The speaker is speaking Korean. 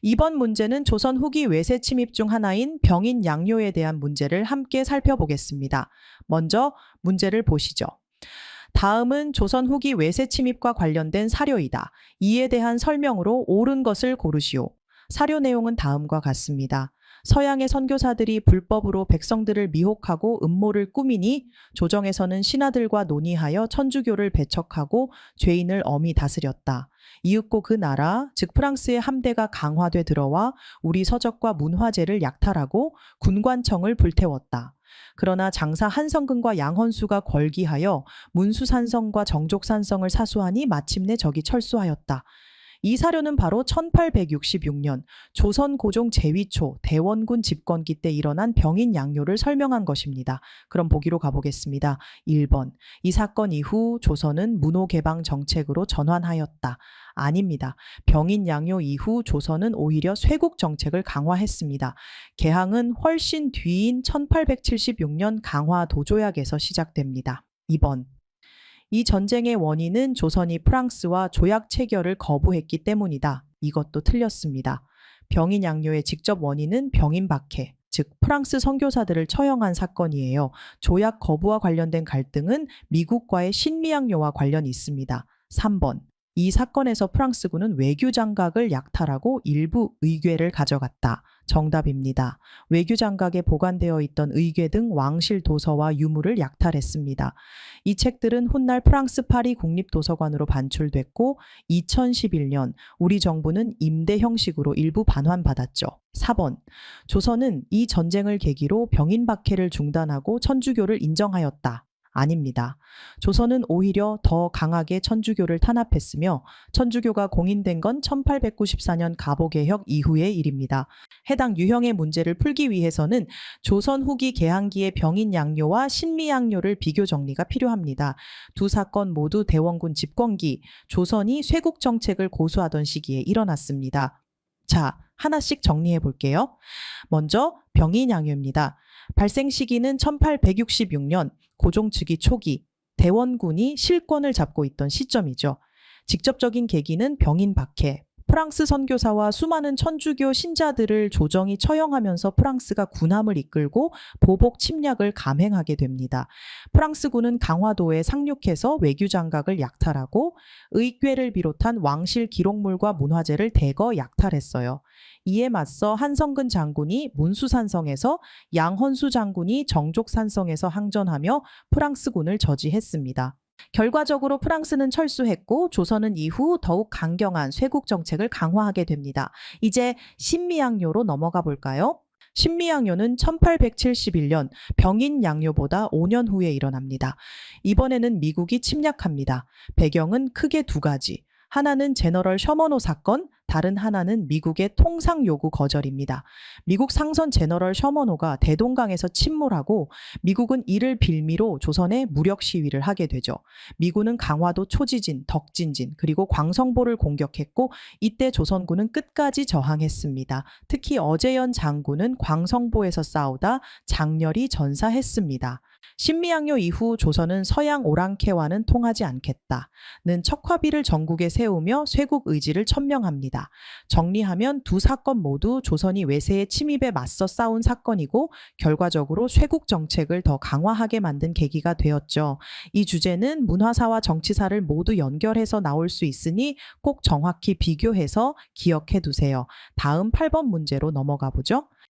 이번 문제는 조선 후기 외세 침입 중 하나인 병인 양요에 대한 문제를 함께 살펴보겠습니다. 먼저 문제를 보시죠. 다음은 조선 후기 외세 침입과 관련된 사료이다. 이에 대한 설명으로 옳은 것을 고르시오. 사료 내용은 다음과 같습니다. 서양의 선교사들이 불법으로 백성들을 미혹하고 음모를 꾸미니 조정에서는 신하들과 논의하여 천주교를 배척하고 죄인을 엄히 다스렸다. 이윽고 그 나라, 즉 프랑스의 함대가 강화돼 들어와 우리 서적과 문화재를 약탈하고 군관청을 불태웠다. 그러나 장사 한성근과 양헌수가 걸기하여 문수산성과 정족산성을 사수하니 마침내 적이 철수하였다. 이 사료는 바로 1866년 조선 고종 제위초 대원군 집권기 때 일어난 병인 양요를 설명한 것입니다. 그럼 보기로 가보겠습니다. 1번. 이 사건 이후 조선은 문호 개방 정책으로 전환하였다. 아닙니다. 병인 양요 이후 조선은 오히려 쇄국 정책을 강화했습니다. 개항은 훨씬 뒤인 1876년 강화 도조약에서 시작됩니다. 2번. 이 전쟁의 원인은 조선이 프랑스와 조약 체결을 거부했기 때문이다. 이것도 틀렸습니다. 병인 양요의 직접 원인은 병인 박해, 즉 프랑스 선교사들을 처형한 사건이에요. 조약 거부와 관련된 갈등은 미국과의 신미양요와 관련이 있습니다. 3번. 이 사건에서 프랑스군은 외교장각을 약탈하고 일부 의궤를 가져갔다. 정답입니다. 외교장각에 보관되어 있던 의궤 등 왕실 도서와 유물을 약탈했습니다. 이 책들은 훗날 프랑스 파리 국립도서관으로 반출됐고 2011년 우리 정부는 임대 형식으로 일부 반환받았죠. 4번. 조선은 이 전쟁을 계기로 병인 박해를 중단하고 천주교를 인정하였다. 아닙니다. 조선은 오히려 더 강하게 천주교를 탄압했으며 천주교가 공인된 건 1894년 가보개혁 이후의 일입니다. 해당 유형의 문제를 풀기 위해서는 조선 후기 개항기의 병인 양요와 신미 양요를 비교 정리가 필요합니다. 두 사건 모두 대원군 집권기, 조선이 쇄국 정책을 고수하던 시기에 일어났습니다. 자, 하나씩 정리해 볼게요. 먼저 병인 양요입니다. 발생 시기는 1866년 고종 즉위 초기 대원군이 실권을 잡고 있던 시점이죠. 직접적인 계기는 병인 박해. 프랑스 선교사와 수많은 천주교 신자들을 조정이 처형하면서 프랑스가 군함을 이끌고 보복 침략을 감행하게 됩니다. 프랑스군은 강화도에 상륙해서 외교장각을 약탈하고 의궤를 비롯한 왕실 기록물과 문화재를 대거 약탈했어요. 이에 맞서 한성근 장군이 문수산성에서, 양헌수 장군이 정족산성에서 항전하며 프랑스군을 저지했습니다. 결과적으로 프랑스는 철수했고 조선은 이후 더욱 강경한 쇄국 정책을 강화하게 됩니다. 이제 신미양요로 넘어가 볼까요? 신미양요는 1871년 병인 양요보다 5년 후에 일어납니다. 이번에는 미국이 침략합니다. 배경은 크게 두 가지. 하나는 제너럴 셔먼호 사건, 다른 하나는 미국의 통상 요구 거절입니다. 미국 상선 제너럴 셔먼호가 대동강에서 침몰하고 미국은 이를 빌미로 조선에 무력 시위를 하게 되죠. 미군은 강화도 초지진, 덕진진, 그리고 광성보를 공격했고 이때 조선군은 끝까지 저항했습니다. 특히 어제연 장군은 광성보에서 싸우다 장렬히 전사했습니다. 신미양요 이후 조선은 서양 오랑캐와는 통하지 않겠다는 척화비를 전국에 세우며 쇄국 의지를 천명합니다. 정리하면 두 사건 모두 조선이 외세의 침입에 맞서 싸운 사건이고 결과적으로 쇄국 정책을 더 강화하게 만든 계기가 되었죠. 이 주제는 문화사와 정치사를 모두 연결해서 나올 수 있으니 꼭 정확히 비교해서 기억해 두세요. 다음 8번 문제로 넘어가 보죠.